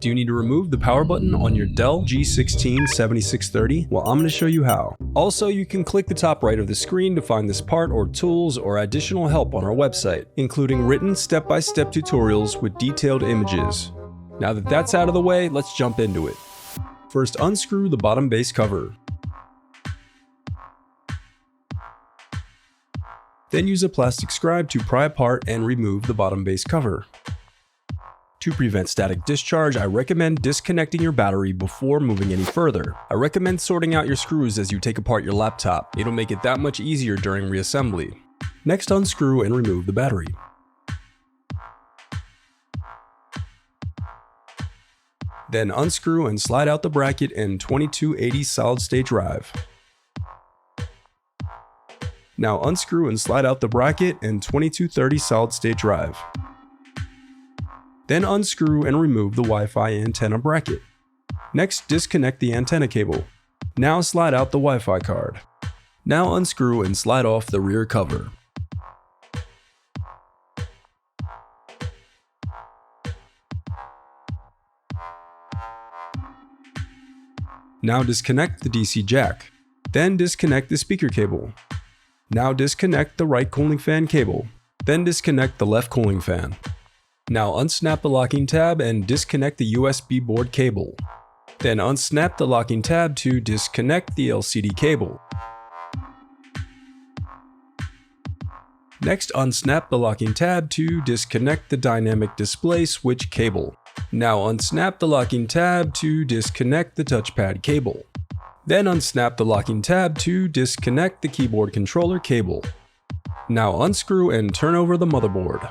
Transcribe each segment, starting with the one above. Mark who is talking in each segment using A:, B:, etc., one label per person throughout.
A: Do you need to remove the power button on your Dell G16 7630? Well, I'm going to show you how. Also, you can click the top right of the screen to find this part or tools or additional help on our website, including written step-by-step tutorials with detailed images. Now that that's out of the way, let's jump into it. First, unscrew the bottom base cover. Then use a plastic scribe to pry apart and remove the bottom base cover. To prevent static discharge, I recommend disconnecting your battery before moving any further. I recommend sorting out your screws as you take apart your laptop. It'll make it that much easier during reassembly. Next, unscrew and remove the battery. Then unscrew and slide out the bracket and 2280 solid-state drive. Now unscrew and slide out the bracket and 2230 solid-state drive. Then unscrew and remove the Wi-Fi antenna bracket. Next, disconnect the antenna cable. Now slide out the Wi-Fi card. Now unscrew and slide off the rear cover. Now disconnect the DC jack. Then disconnect the speaker cable. Now disconnect the right cooling fan cable. Then disconnect the left cooling fan. Now unsnap the locking tab and disconnect the USB board cable. Then unsnap the locking tab to disconnect the LCD cable. Next, unsnap the locking tab to disconnect the dynamic display switch cable. Now unsnap the locking tab to disconnect the touchpad cable. Then unsnap the locking tab to disconnect the keyboard controller cable. Now unscrew and turn over the motherboard.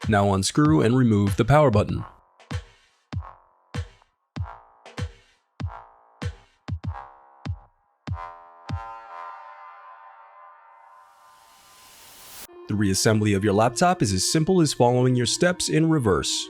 A: Now unscrew and remove the power button. The reassembly of your laptop is as simple as following your steps in reverse.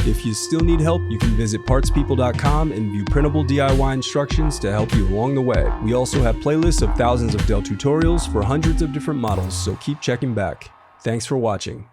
A: If you still need help, you can visit partspeople.com and view printable DIY instructions to help you along the way. We also have playlists of thousands of Dell tutorials for hundreds of different models, so keep checking back. Thanks for watching.